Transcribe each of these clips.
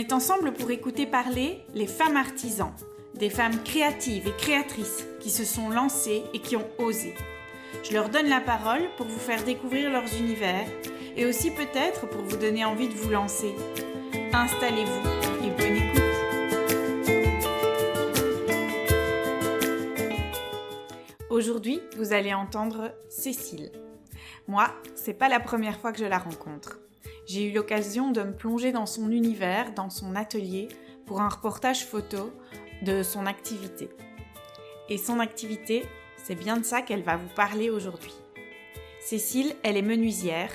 est ensemble pour écouter parler les femmes artisans, des femmes créatives et créatrices qui se sont lancées et qui ont osé. Je leur donne la parole pour vous faire découvrir leurs univers et aussi peut-être pour vous donner envie de vous lancer. Installez-vous et bonne écoute. Aujourd'hui, vous allez entendre Cécile. Moi, c'est pas la première fois que je la rencontre. J'ai eu l'occasion de me plonger dans son univers, dans son atelier, pour un reportage photo de son activité. Et son activité, c'est bien de ça qu'elle va vous parler aujourd'hui. Cécile, elle est menuisière,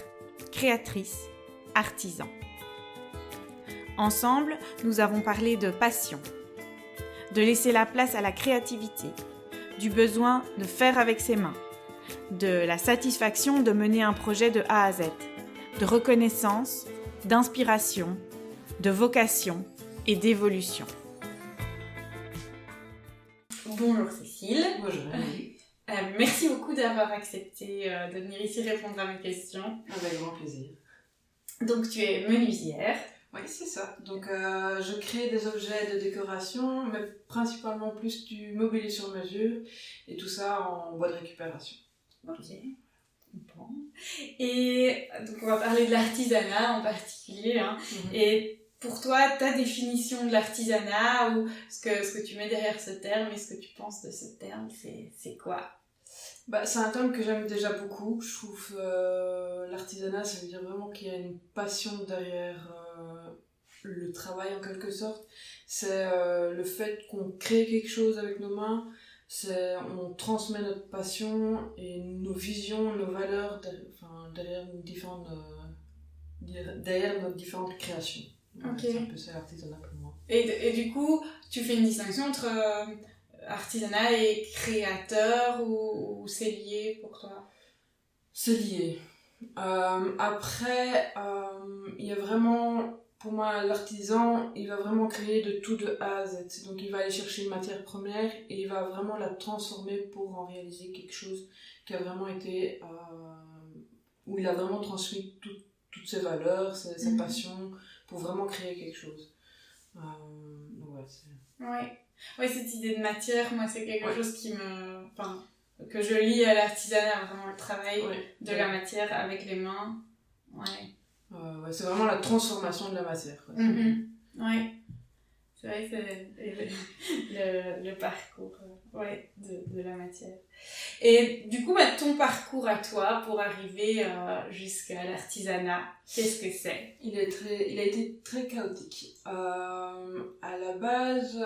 créatrice, artisan. Ensemble, nous avons parlé de passion, de laisser la place à la créativité, du besoin de faire avec ses mains, de la satisfaction de mener un projet de A à Z, de reconnaissance, d'inspiration, de vocation et d'évolution. Bonjour Cécile. Bonjour. Merci beaucoup d'avoir accepté de venir ici répondre à mes questions. Avec grand plaisir. Donc tu es menuisière. Oui, c'est ça. Donc je crée des objets de décoration, mais principalement plus du mobilier sur mesure, et tout ça en bois de récupération. Ok. Bon. Et donc on va parler de l'artisanat en particulier. Et pour toi, ta définition de l'artisanat ou ce que tu mets derrière ce terme et ce que tu penses de ce terme, c'est quoi ? C'est un terme que j'aime déjà beaucoup. Je trouve l'artisanat, ça veut dire vraiment qu'il y a une passion derrière le travail en quelque sorte. C'est le fait qu'on crée quelque chose avec nos mains. On transmet notre passion et nos visions, nos valeurs derrière nos différentes créations. Okay. C'est un peu ça l'artisanat pour moi. Et du coup, tu fais une distinction entre artisanat et créateur ou c'est lié pour toi ? C'est lié. Après, il y a vraiment... Pour moi, l'artisan, il va vraiment créer de tout de A à Z. Donc, il va aller chercher une matière première et il va vraiment la transformer pour en réaliser quelque chose qui a vraiment été... où il a vraiment transmis toutes ses valeurs, sa passion, pour vraiment créer quelque chose. Donc, ouais, c'est... Ouais, cette idée de matière, moi, c'est quelque chose qui me... que je lie à l'artisanat, vraiment le travail de la matière avec les mains. C'est vraiment la transformation de la matière. Ouais. C'est vrai que c'est le parcours de la matière. Et du coup, ton parcours à toi pour arriver jusqu'à l'artisanat, qu'est-ce que c'est ? Il a été très chaotique. À la base,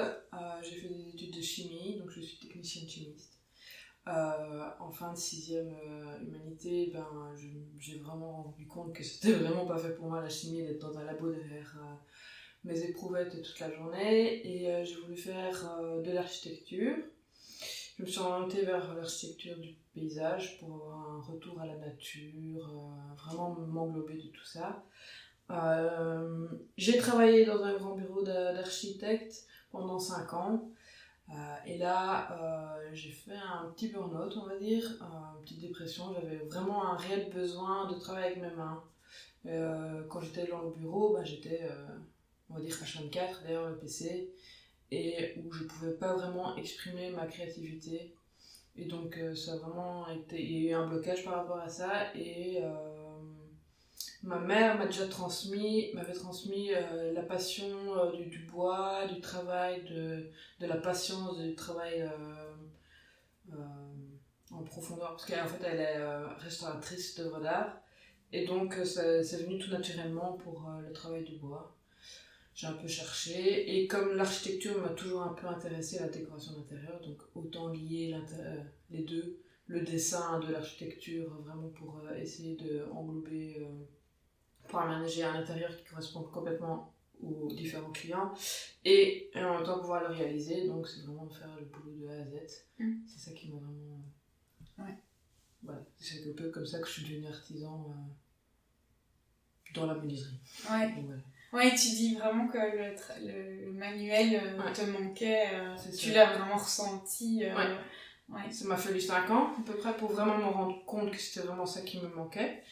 j'ai fait des études de chimie, donc je suis technicienne chimiste. En fin de 6e humanité, j'ai vraiment rendu compte que c'était vraiment pas fait pour moi la chimie, d'être dans un labo derrière mes éprouvettes toute la journée, et j'ai voulu faire de l'architecture. Je me suis orientée vers l'architecture du paysage pour avoir un retour à la nature, vraiment m'englober de tout ça. J'ai travaillé dans un grand bureau d'architecte pendant 5 ans. Et là, j'ai fait un petit burn-out, on va dire, une petite dépression. J'avais vraiment un réel besoin de travailler avec mes mains. Quand j'étais dans le bureau, j'étais, on va dire, H24 derrière le PC, et où je pouvais pas vraiment exprimer ma créativité. Et donc, ça a vraiment été... Il y a eu un blocage par rapport à ça, et ma mère m'avait transmis la passion du bois, du travail, de la patience, du travail en profondeur, parce qu'en fait elle est restauratrice d'œuvres d'art, et donc c'est venu tout naturellement pour le travail du bois. J'ai un peu cherché, et comme l'architecture m'a toujours un peu intéressée à la décoration d'intérieur, donc autant lier les deux, le dessin de l'architecture, vraiment pour essayer d'englober... pour aménager un intérieur qui correspond complètement aux différents clients et en même temps pouvoir le réaliser. Donc c'est vraiment de faire le boulot de A à Z. C'est ça qui m'a vraiment... Voilà, c'est un peu comme ça que je suis devenue artisan dans la menuiserie. Ouais, tu dis vraiment que le manuel te manquait, tu l'as vraiment ressenti. Ça m'a fallu 5 ans à peu près pour vraiment me rendre compte que c'était vraiment ça qui me manquait.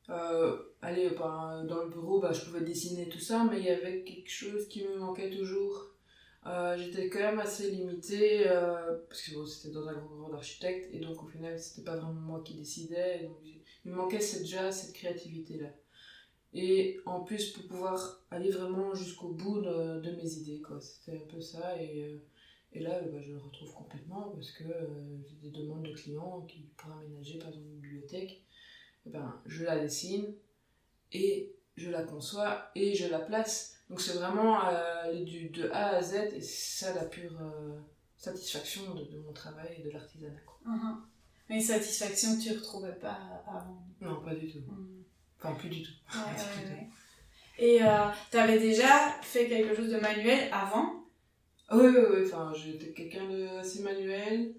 Dans le bureau, je pouvais dessiner tout ça, mais il y avait quelque chose qui me manquait toujours. J'étais quand même assez limitée, parce que c'était dans un gros bureau d'architecte, et donc au final, c'était pas vraiment moi qui décidais. Donc, il me manquait déjà cette créativité-là. Et en plus, pour pouvoir aller vraiment jusqu'au bout de mes idées, quoi. C'était un peu ça, et là, je le retrouve complètement, parce que j'ai des demandes de clients qui pourraient aménager, par exemple, une bibliothèque. Je la dessine, et je la conçois, et je la place. Donc c'est vraiment de A à Z, et c'est ça la pure satisfaction de mon travail et de l'artisanat. Une satisfaction que tu ne retrouvais pas avant? Non, pas du tout. Enfin, plus du tout. Ouais. Et tu avais déjà fait quelque chose de manuel avant? Oui. Enfin, j'étais quelqu'un d'assez manuel.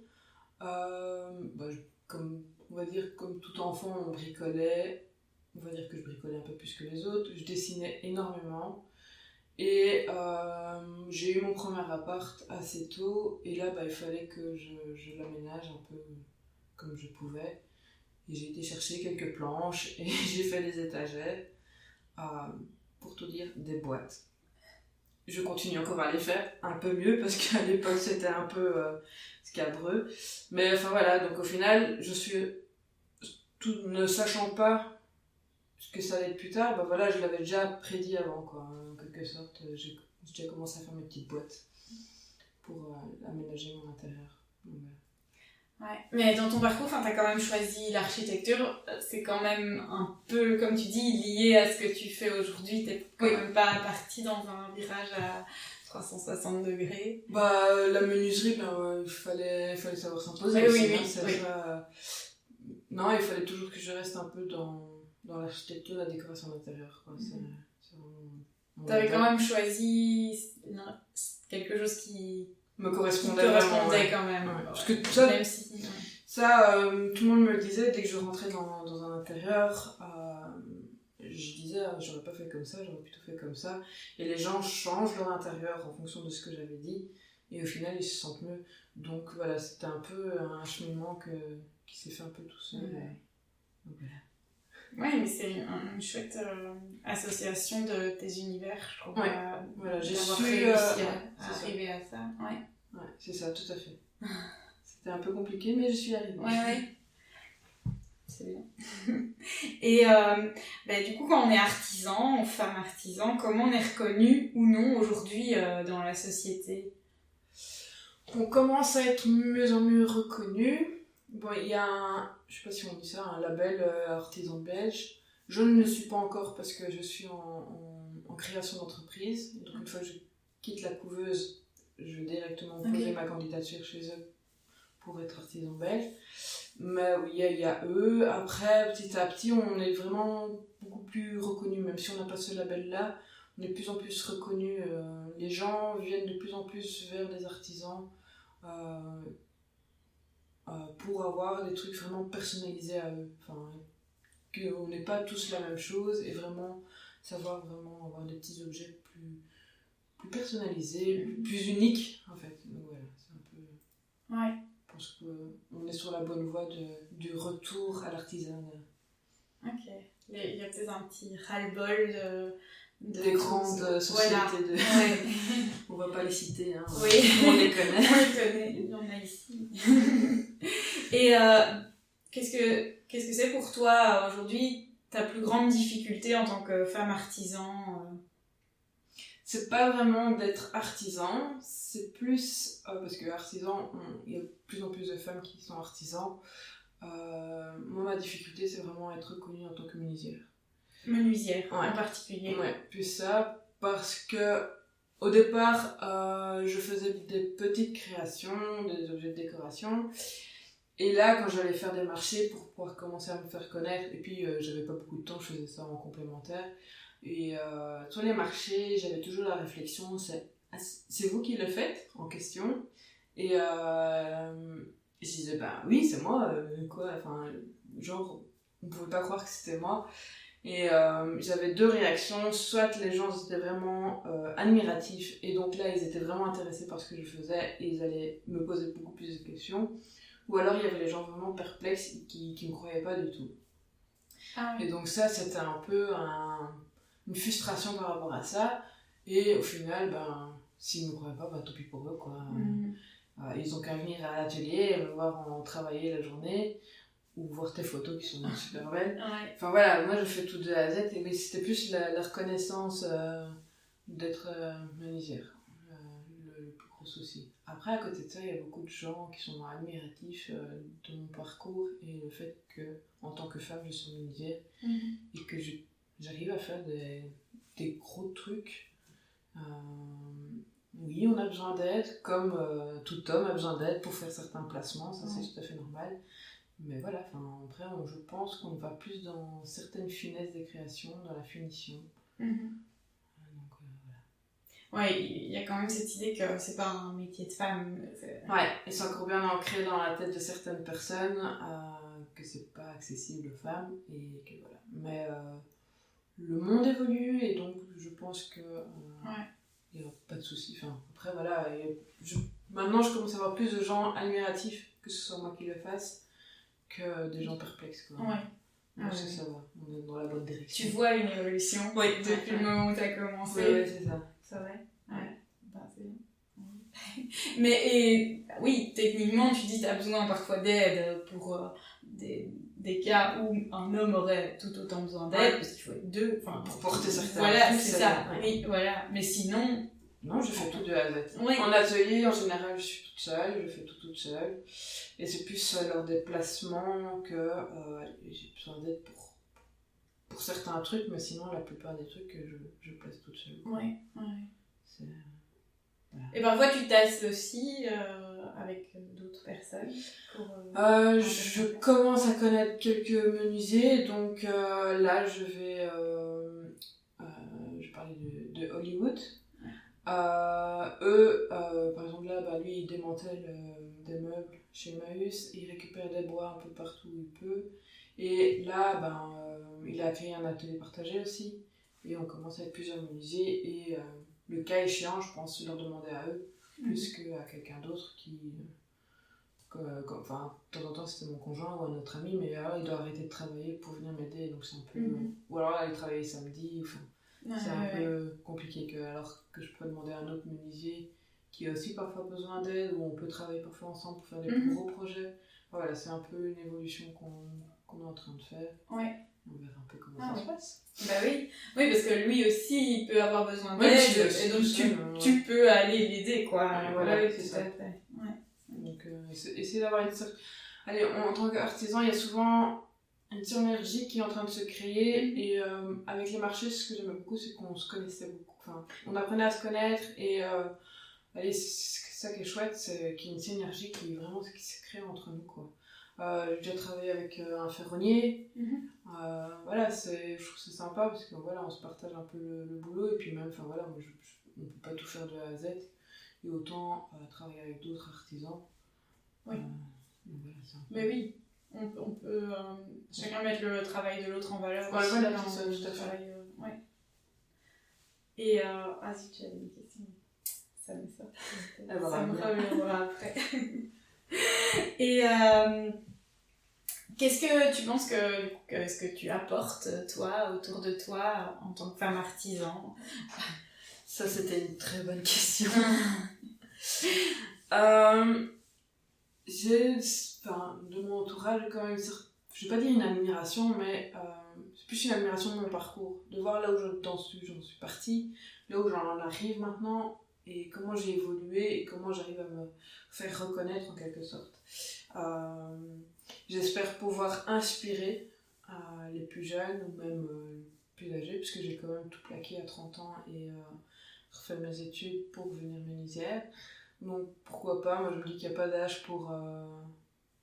On va dire, comme tout enfant, on bricolait. On va dire que je bricolais un peu plus que les autres. Je dessinais énormément. Et j'ai eu mon premier appart assez tôt. Et là, il fallait que je l'aménage un peu comme je pouvais. Et j'ai été chercher quelques planches et j'ai fait des étagères. Pour tout dire, des boîtes. Je continue encore à les faire un peu mieux parce qu'à l'époque c'était un peu scabreux. Mais enfin voilà, donc au final, tout ne sachant pas ce que ça allait être plus tard, je l'avais déjà prédit avant, quoi. En quelque sorte, j'ai déjà commencé à faire mes petites boîtes pour aménager mon intérieur. Donc, voilà. Ouais, mais dans ton parcours, tu as quand même choisi l'architecture, c'est quand même un peu, comme tu dis, lié à ce que tu fais aujourd'hui, t'es quand même pas partie dans un virage à 360 degrés. La menuiserie, il fallait savoir s'imposer. Non, il fallait toujours que je reste un peu dans l'architecture, la décoration d'intérieur, quoi. C'est vraiment... T'avais quand même choisi quelque chose qui... me correspondait quand même. Ouais. Parce que ça, même si, tout le monde me le disait dès que je rentrais dans un intérieur, je disais j'aurais pas fait comme ça, j'aurais plutôt fait comme ça, et les gens changent leur intérieur en fonction de ce que j'avais dit, et au final ils se sentent mieux. Donc voilà, c'était un peu un cheminement qui s'est fait un peu tout seul. Donc, voilà. Ouais, mais c'est une chouette association de tes univers, je trouve. J'ai réussi à arriver à ça. Ouais, c'est ça, tout à fait. C'était un peu compliqué, mais je suis arrivée. Ouais. C'est bien. Et du coup, quand on est artisan, femme artisan, comment on est reconnu ou non aujourd'hui dans la société? On commence à être mieux en mieux reconnu. Il y a je sais pas si on dit ça, un label artisan belge. Je ne le suis pas encore parce que je suis en création d'entreprise. Donc une fois que je quitte la couveuse, je vais directement poser ma candidature chez eux pour être artisan belge. Mais oui, il y a eux. Après, petit à petit, on est vraiment beaucoup plus reconnu. Même si on n'a pas ce label-là, on est de plus en plus reconnu. Les gens viennent de plus en plus vers des artisans pour avoir des trucs vraiment personnalisés à eux. Enfin, qu'on n'ait pas tous la même chose et vraiment savoir vraiment avoir des petits objets plus personnalisés, plus uniques en fait. Donc voilà, c'est un peu... Ouais. Je pense qu'on est sur la bonne voie du retour à l'artisanat. Ok. Il y a peut-être un petit ras-le-bol des grandes sociétés on va pas les citer, hein. Oui. On les connaît. Il y en a ici. Et qu'est-ce que c'est pour toi aujourd'hui ta plus grande difficulté en tant que femme artisan? C'est pas vraiment d'être artisan, c'est plus parce que artisan, il y a de plus en plus de femmes qui sont artisans. Moi, ma difficulté, c'est vraiment être reconnue en tant que menuisière. Menuisière, en particulier. Ouais, plus ça, parce que au départ, je faisais des petites créations, des objets de décoration. Et là, quand j'allais faire des marchés pour pouvoir commencer à me faire connaître, et puis j'avais pas beaucoup de temps, je faisais ça en complémentaire. Et sur les marchés, j'avais toujours la réflexion, c'est vous qui le faites en question? Et je disais, oui, c'est moi, quoi, enfin, genre, on pouvait pas croire que c'était moi. Et j'avais deux réactions, soit les gens étaient vraiment admiratifs, et donc là, ils étaient vraiment intéressés par ce que je faisais, et ils allaient me poser beaucoup plus de questions, ou alors il y avait les gens vraiment perplexes qui ne croyaient pas du tout. Ah oui. Et donc ça, c'était un peu une frustration par rapport à ça. Et au final, s'ils ne me croyaient pas, tant pis pour eux, quoi. Ils ont qu'à venir à l'atelier et me voir en travailler la journée, ou voir tes photos qui sont super belles. Ouais. Enfin voilà, moi je fais tout de A à Z, mais c'était plus la reconnaissance d'être menuisière, le plus gros souci. Après, à côté de ça, il y a beaucoup de gens qui sont admiratifs de mon parcours et le fait que, en tant que femme, je suis menuisière et que j'arrive à faire des gros trucs. Oui, on a besoin d'aide, comme tout homme a besoin d'aide pour faire certains placements, ça c'est tout à fait normal. Mais voilà, après, je pense qu'on va plus dans certaines finesses des créations, dans la finition. Donc, voilà. Ouais, il y a quand même cette idée que c'est pas un métier de femme. Ouais, et c'est encore bien ancré dans la tête de certaines personnes que c'est pas accessible aux femmes et que voilà. Mais le monde évolue et donc je pense que il n'y aura pas de soucis. Après voilà, maintenant je commence à avoir plus de gens admiratifs que ce soit moi qui le fasse que des gens perplexes, quoi. Ouais. Donc ça va, on est dans la bonne direction. Tu vois une évolution depuis le moment où tu as commencé. Oui, c'est ça. C'est vrai. Ouais. C'est bien. Mais oui, techniquement, tu dis que tu as besoin parfois d'aide pour des cas où un homme aurait tout autant besoin d'aide, parce qu'il faut être deux. Pour porter certains. Voilà, c'est ça. Ouais. Oui, voilà. Mais sinon. Non, je fais tout de A à Z. Oui. En atelier, en général, je suis toute seule, je fais tout toute seule. Et c'est plus lors des placements que j'ai besoin d'aide pour certains trucs, mais sinon, la plupart des trucs, je place toute seule. Oui, oui. Voilà. Et parfois, tu tasses aussi avec d'autres personnes je commence à connaître quelques menuisiers, donc là, je vais parler de Hollywood. Eux, par exemple là, lui il démantèle des meubles chez Emmaüs, il récupère des bois un peu partout où il peut, et là il a créé un atelier partagé aussi, et on commence à être plusieurs menuisiers, et le cas échéant, je pense leur demander à eux plus qu'à quelqu'un d'autre qui de temps en temps c'était mon conjoint ou un autre ami, mais alors il doit arrêter de travailler pour venir m'aider, donc c'est un peu ou alors là il travaille samedi, c'est un peu compliqué, alors que je peux demander à un autre menuisier qui a aussi parfois besoin d'aide, ou on peut travailler parfois ensemble pour faire des plus gros projets. Voilà, c'est un peu une évolution qu'on est en train de faire. Ouais. On verra un peu comment ça se passe. Bah oui, parce que lui aussi il peut avoir besoin d'aide, et donc tu peux aller l'aider, quoi. Voilà, oui, c'est tout ça. à fait. Ouais. Donc essayer d'avoir une sorte... Allez, en tant qu'artisan, il y a souvent une synergie qui est en train de se créer, et avec les marchés, ce que j'aime beaucoup, c'est qu'on se connaissait beaucoup. On apprenait à se connaître, et c'est ça qui est chouette, c'est qu'il y a une synergie qui se crée entre nous, quoi. J'ai déjà travaillé avec un ferronnier. Voilà, je trouve que c'est sympa parce que voilà, on se partage un peu le boulot, et puis même, moi, on peut pas tout faire de A à Z, et autant travailler avec d'autres artisans. Oui. Voilà, mais oui, on peut chacun mettre le travail de l'autre en valeur. Ouais, voilà, c'est ça, tout à fait. Travail, ouais. Et si tu avais une question, ça me sort. Ça me reviendra après. Et qu'est-ce que tu penses que ce que tu apportes, toi, autour de toi, en tant que femme artisan? Ça, c'était une très bonne question. J'ai, de mon entourage, quand même, je vais pas dire une admiration, mais c'est plus une admiration de mon parcours, de voir là où j'en suis partie, là où j'en arrive maintenant, et comment j'ai évolué, et comment j'arrive à me faire reconnaître en quelque sorte. J'espère pouvoir inspirer les plus jeunes, ou même plus âgés, puisque j'ai quand même tout plaqué à 30 ans et refait mes études pour devenir menuisière. Donc pourquoi pas, moi je me dis qu'il n'y a pas d'âge pour...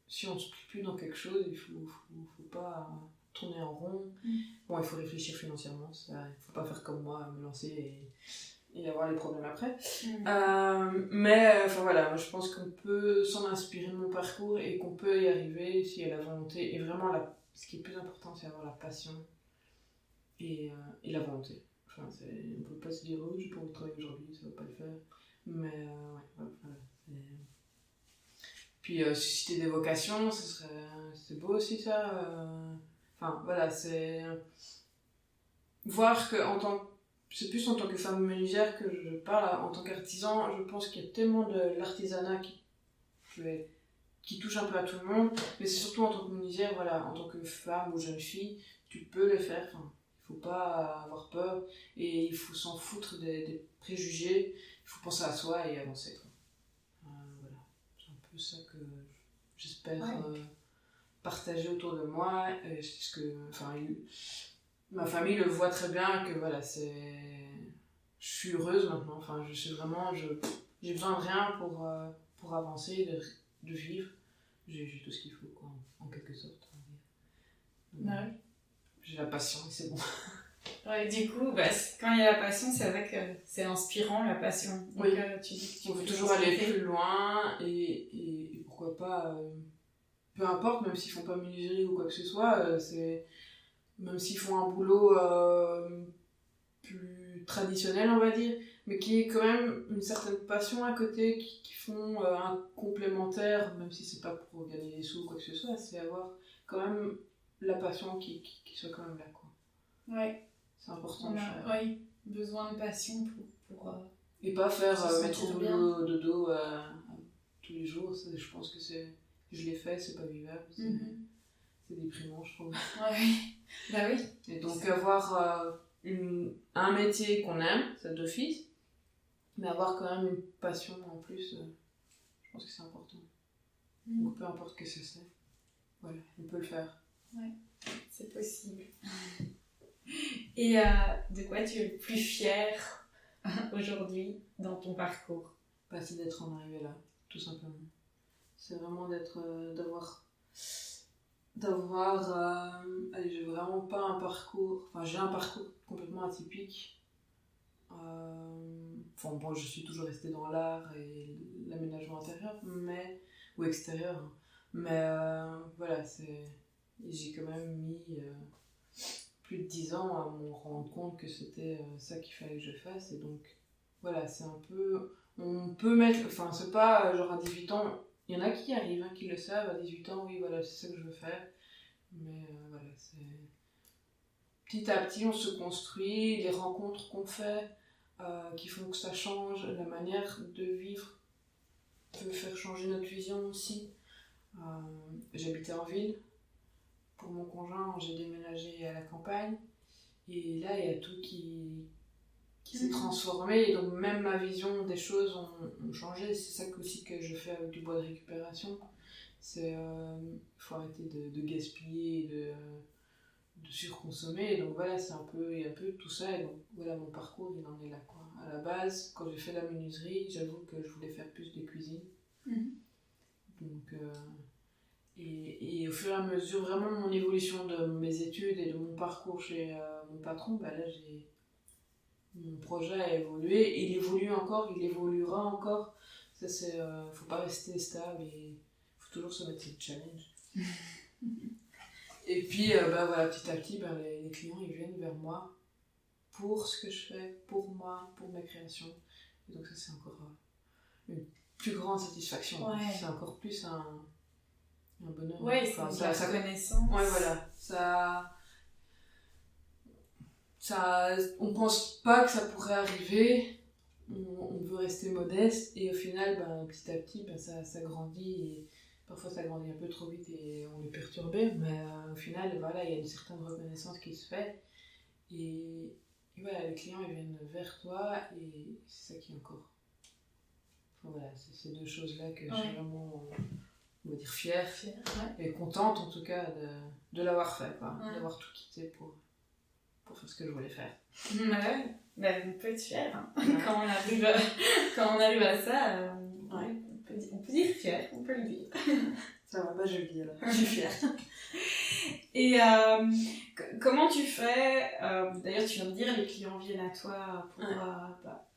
si on ne se plie plus dans quelque chose, il faut pas tourner en rond. Bon, il faut réfléchir financièrement, il ne faut pas faire comme moi, me lancer et avoir les problèmes après. Mais voilà, moi je pense qu'on peut s'en inspirer de mon parcours, et qu'on peut y arriver s'il y a la volonté. Et vraiment, ce qui est plus important, c'est avoir la passion et la volonté. On ne peut pas se dire, oh, j'ai pas envie de travailler aujourd'hui, ça va pas le faire. Mais voilà. Puis susciter des vocations, c'est beau aussi ça. Enfin, voilà, c'est... Voir que c'est plus en tant que femme menuisière que je parle, en tant qu'artisan, je pense qu'il y a tellement de l'artisanat qui touche un peu à tout le monde, mais c'est surtout en tant que menuisière, voilà, en tant que femme ou jeune fille, tu peux le faire, enfin, il faut pas avoir peur, et il faut s'en foutre des préjugés, il faut penser à soi et avancer, quoi. Voilà, c'est un peu ça que j'espère partager autour de moi, et c'est ce que, enfin, ma famille le voit très bien, que voilà, je suis heureuse maintenant, enfin, je suis vraiment, j'ai besoin de rien pour avancer, de vivre. J'ai tout ce qu'il faut, quoi, en quelque sorte. Donc, j'ai la passion et c'est bon. Ouais, du coup, quand il y a la passion, c'est vrai que c'est inspirant, la passion. Donc, oui. Tu dis que on veut toujours aller plus loin et pourquoi pas, peu importe, même s'ils font pas menuiserie ou quoi que ce soit, même s'ils font un boulot plus traditionnel, on va dire, mais qui est quand même une certaine passion à côté, qui font un complémentaire, même si c'est pas pour gagner des sous ou quoi que ce soit, c'est avoir quand même la passion qui soit quand même là, quoi. Ouais. C'est important. Oui, besoin de passion pour et pas faire mettre au boulot de dos tous les jours. Je pense que je l'ai fait, c'est pas vivable. C'est déprimant, je trouve. Ouais. Bah oui. Et donc avoir un métier qu'on aime, ça d'office, mais avoir quand même une passion en plus, je pense que c'est important. Donc peu importe ce que c'est, voilà, on peut le faire. Ouais, c'est possible. Et de quoi tu es le plus fière aujourd'hui dans ton parcours? C'est d'être en arrivée là, tout simplement. C'est vraiment allez, j'ai vraiment pas un parcours, enfin j'ai un parcours complètement atypique. Enfin bon, je suis toujours restée dans l'art et l'aménagement intérieur, ou extérieur, mais voilà, j'ai quand même mis plus de 10 ans à me rendre compte que c'était ça qu'il fallait que je fasse, et donc voilà, c'est un peu, on peut mettre, enfin c'est pas genre à 18 ans, il y en a qui y arrivent, qui le savent, à 18 ans, oui voilà, c'est ça que je veux faire, mais voilà, c'est petit à petit on se construit, les rencontres qu'on fait qui font que ça change, la manière de vivre peut faire changer notre vision aussi. J'habitais en ville, pour mon conjoint j'ai déménagé à la campagne, et là il y a tout qui s'est transformé, et donc même ma vision des choses ont changé. C'est ça aussi que je fais avec du bois de récupération, c'est faut arrêter de gaspiller et de surconsommer, et donc voilà, il y a un peu tout ça, et donc voilà, mon parcours il en est là, quoi. À la base, quand j'ai fait la menuiserie, j'avoue que je voulais faire plus de cuisine. Donc et au fur et à mesure, vraiment mon évolution de mes études et de mon parcours chez mon patron, là mon projet a évolué, il évolue encore, il évoluera encore. Ça c'est, faut pas rester stable, et faut toujours se mettre des challenges. Et puis voilà, petit à petit, les clients ils viennent vers moi pour ce que je fais, pour moi, pour mes créations. Et donc ça c'est encore une plus grande satisfaction. Ouais. C'est encore plus un bonheur. Ouais, enfin, c'est la connaissance. Ouais, voilà. On pense pas que ça pourrait arriver, on veut rester modeste, et au final, petit à petit, ça grandit, et parfois ça grandit un peu trop vite et on est perturbé, mais au final, voilà, il y a une certaine reconnaissance qui se fait, et voilà, les clients ils viennent vers toi, et c'est ça qui est encore. Enfin, voilà, c'est ces deux choses-là que je suis vraiment, on va dire, fière et contente en tout cas de l'avoir fait, quoi, d'avoir tout quitté pour faire ce que je voulais faire. Ouais, on peut être fier, hein. Quand on arrive à ça, on peut dire fier, on peut le dire. Ça va, je le dis alors. Je suis fière. Et comment tu fais, d'ailleurs tu viens de dire les clients viennent à toi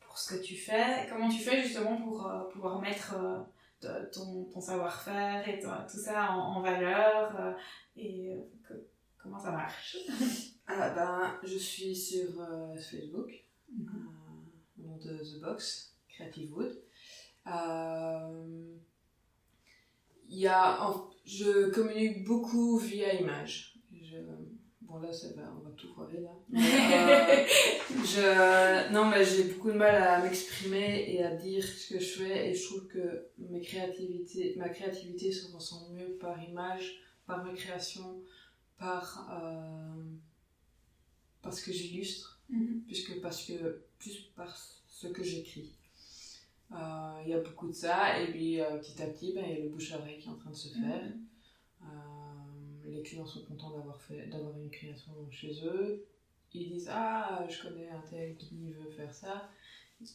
pour ce que tu fais, comment tu fais justement pour pouvoir mettre ton savoir-faire et tout ça en valeur, et comment ça marche? Je suis sur Facebook, au nom de The Box, Creative Wood. Je communique beaucoup via image. Bon là, on va tout foirer là. Mais, non, mais j'ai beaucoup de mal à m'exprimer et à dire ce que je fais, et je trouve que ma créativité se ressent mieux par image, par mes créations, par ce que j'illustre, plus par ce que j'écris. Il y a beaucoup de ça, et puis petit à petit, il y a le bouche-à-oreille qui est en train de se faire. Les clients sont contents d'avoir une création chez eux. Ils disent ah, je connais un tel qui veut faire ça,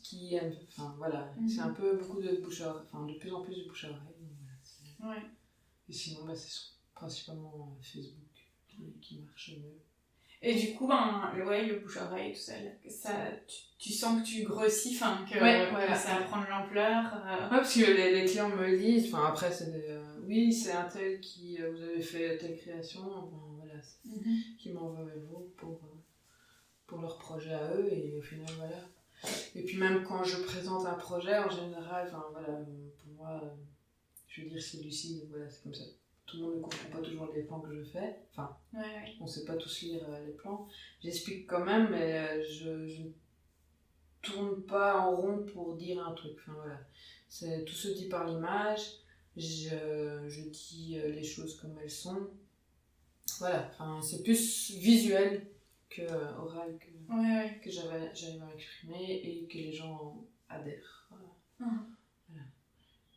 qui aime. Enfin voilà, c'est un peu beaucoup de bouche-à-oreille, enfin de plus en plus de bouche-à-oreille. Voilà, et sinon, c'est principalement Facebook qui marche mieux. Et du coup, le bouche-à-oreille, tout ça, tu sens que tu grossis, que ça prend de l'ampleur. Ouais, parce que les clients me le disent, après c'est oui, c'est un tel qui vous avez fait telle création, voilà, qui m'envoie vers vous pour leur projet à eux, et au final voilà. Et puis même quand je présente un projet, en général, pour moi, je veux dire c'est lucide, voilà, c'est comme ça. Tout le monde ne comprend pas toujours les plans que je fais. On ne sait pas tous lire les plans. J'explique quand même, mais je ne tourne pas en rond pour dire un truc. Voilà. Tout se dit par l'image. Je dis les choses comme elles sont. Voilà. C'est plus visuel que oral que j'arrive à exprimer et que les gens adhèrent. Voilà.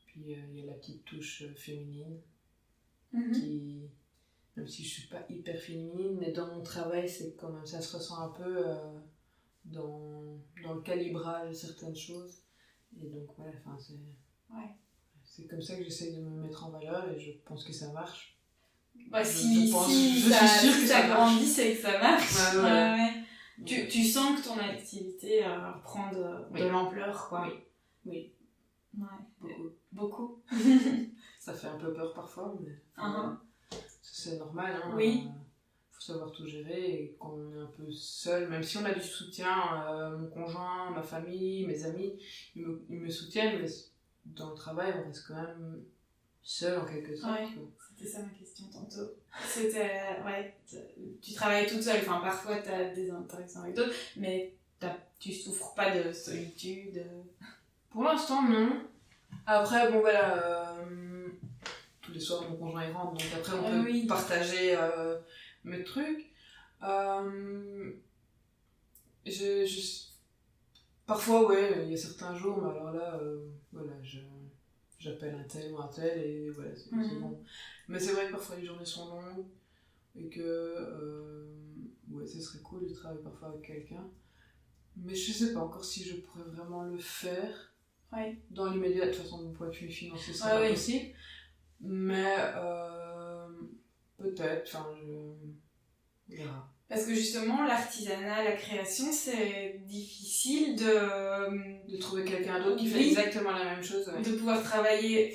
Puis il y a la petite touche féminine. Qui, même si je suis pas hyper féminine, mais dans mon travail c'est quand même, ça se ressent un peu dans le calibrage de certaines choses, et donc voilà, c'est comme ça que j'essaye de me mettre en valeur, et je pense que ça marche. Si ça grandit, c'est que ça marche. Tu sens que ton activité prend de l'ampleur, quoi. Oui. Beaucoup. Ça fait un peu peur parfois, mais c'est normal. Faut savoir tout gérer, et quand on est un peu seul, même si on a du soutien, mon conjoint, ma famille, mes amis, ils me soutiennent, mais dans le travail, on reste quand même seul en quelque sorte. C'était ça ma question tantôt. Tu travailles toute seule, parfois tu as des interactions avec d'autres, mais tu souffres pas de solitude? Pour l'instant, non. Après, tous les soirs, mon conjoint il rentre, donc après on peut partager mes trucs. Parfois, il y a certains jours, mais alors là, j'appelle un tel ou un tel, et voilà, c'est bon. Mais c'est vrai que parfois les journées sont longues, et que ce serait cool de travailler parfois avec quelqu'un. Mais je sais pas encore si je pourrais vraiment le faire. Dans l'immédiat, de toute façon, mon point de vue financier, c'est pas possible. Mais peut-être, je verra. Parce que justement, l'artisanat, la création, c'est difficile de trouver quelqu'un d'autre qui fait exactement la même chose. De pouvoir travailler,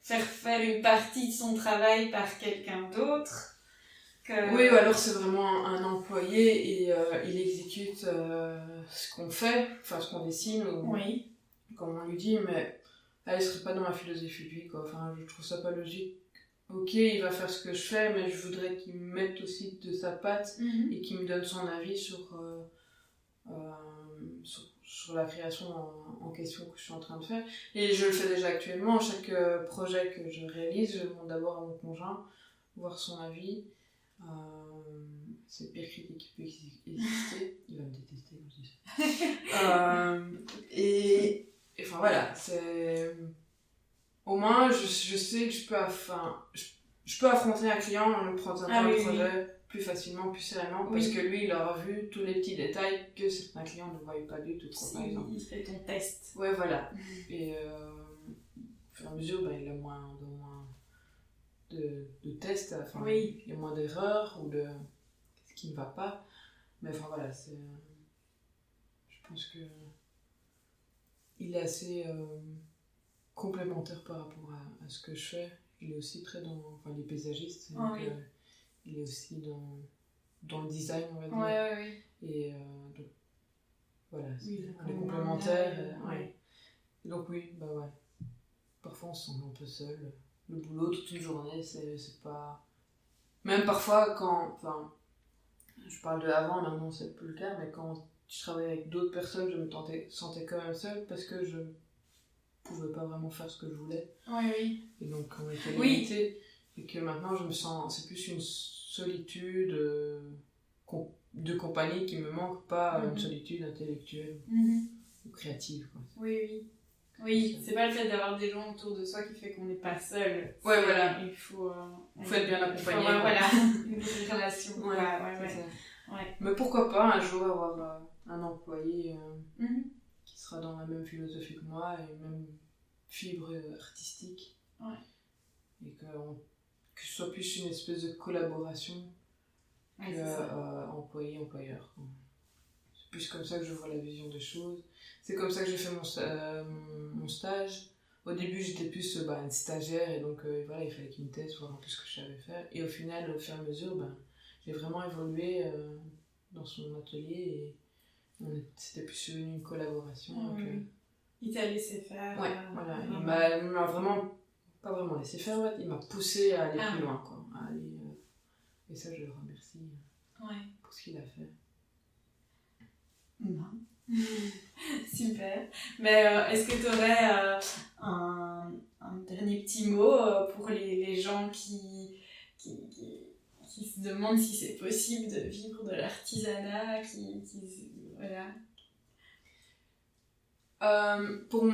faire une partie de son travail par quelqu'un d'autre. Oui, ou alors c'est vraiment un employé, et il exécute ce qu'on fait, ce qu'on dessine, ou comme on lui dit, mais elle serait pas dans ma philosophie de vie, quoi. Je trouve ça pas logique. Ok, il va faire ce que je fais, mais je voudrais qu'il me mette aussi de sa patte, et qu'il me donne son avis sur la création en question que je suis en train de faire. Et je le fais déjà actuellement. Chaque projet que je réalise, je demande d'abord à mon conjoint, voir son avis. C'est le pire critique qui peut exister. Il va me détester quand je dis ça. Et voilà, c'est... Au moins, je sais que je peux affronter un client en lui présentant le projet plus facilement, plus sereinement, parce que lui, il aura vu tous les petits détails que certains clients ne voyaient pas du tout, par exemple. Il fait ton test. Ouais, voilà. Et au fur et à mesure, il a moins de tests, il y a moins d'erreurs, ou de ce qui ne va pas. Mais voilà, c'est... Je pense que il est assez complémentaire par rapport à ce que je fais. Il est aussi très dans... il est paysagiste, donc il est aussi dans le design, on va dire. Et donc, voilà, on est complémentaires. Et donc parfois on se sent un peu seul. Le boulot toute une journée, c'est pas... Même parfois quand... je parle de avant, maintenant c'est plus le cas, mais quand je travaillais avec d'autres personnes, je me sentais quand même seule parce que je pouvais pas vraiment faire ce que je voulais. Oui. Et donc on était limité. Et que maintenant je me sens, c'est plus une solitude de compagnie qui me manque, pas une solitude intellectuelle ou créative, quoi. Oui, c'est pas le fait d'avoir des gens autour de soi qui fait qu'on n'est pas seul. Ouais, voilà. Il faut être bien accompagné. Voilà, une relation. Ouais. Mais pourquoi pas un jour avoir un employé qui sera dans la même philosophie que moi et même fibre artistique. Ouais. Et que ce soit plus une espèce de collaboration que employé-employeur. C'est plus comme ça que je vois la vision des choses. C'est comme ça que j'ai fait mon stage. Au début, j'étais plus une stagiaire et donc il fallait qu'il me teste, voir un peu ce que je savais faire. Et au final, au fur et à mesure, j'ai vraiment évolué dans son atelier et c'était plus une collaboration. Il t'a laissé faire. Ouais, voilà. Il m'a vraiment, pas vraiment laissé faire, en fait. Il m'a poussé à aller plus loin, quoi. Et ça, je le remercie pour ce qu'il a fait. Super. Mais est-ce que tu aurais un dernier petit mot pour les gens qui se demandent si c'est possible de vivre de l'artisanat, voilà. Pour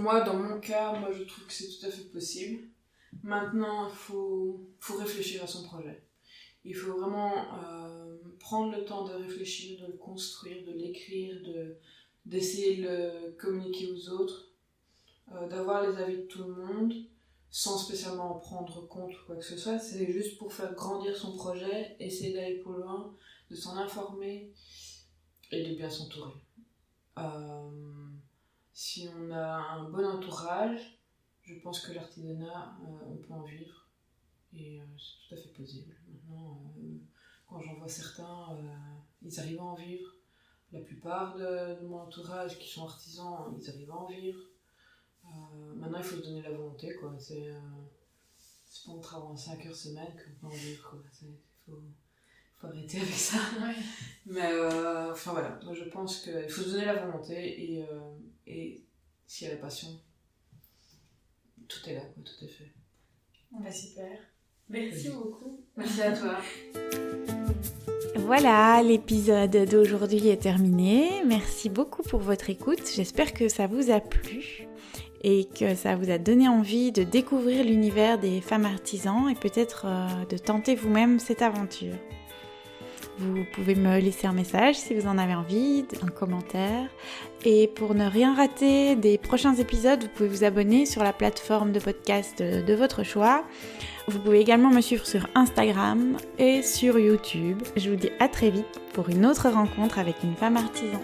moi, dans mon cas, je trouve que c'est tout à fait possible. Maintenant, il faut réfléchir à son projet. Il faut vraiment prendre le temps de réfléchir, de le construire, de l'écrire, d'essayer de le communiquer aux autres, d'avoir les avis de tout le monde, sans spécialement en prendre compte ou quoi que ce soit. C'est juste pour faire grandir son projet, essayer d'aller plus loin, de s'en informer et de bien s'entourer. Si on a un bon entourage, je pense que l'artisanat, on peut en vivre. Et c'est tout à fait possible. Maintenant, quand j'en vois certains, ils arrivent à en vivre. La plupart de mon entourage qui sont artisans, ils arrivent à en vivre. Maintenant, il faut se donner la volonté, quoi. C'est pas en travaillant 5 heures semaine qu'on peut en vivre, quoi. Il faut arrêter avec ça. Mais voilà, moi, je pense qu'il faut se donner la volonté et s'il y a la passion, tout est là, quoi, tout est fait. Super. Merci beaucoup. Merci à toi. Voilà, l'épisode d'aujourd'hui est terminé. Merci beaucoup pour votre écoute. J'espère que ça vous a plu et que ça vous a donné envie de découvrir l'univers des femmes artisans et peut-être de tenter vous-même cette aventure. Vous pouvez me laisser un message si vous en avez envie, un commentaire. Et pour ne rien rater des prochains épisodes, vous pouvez vous abonner sur la plateforme de podcast de votre choix. Vous pouvez également me suivre sur Instagram et sur YouTube. Je vous dis à très vite pour une autre rencontre avec une femme artisan.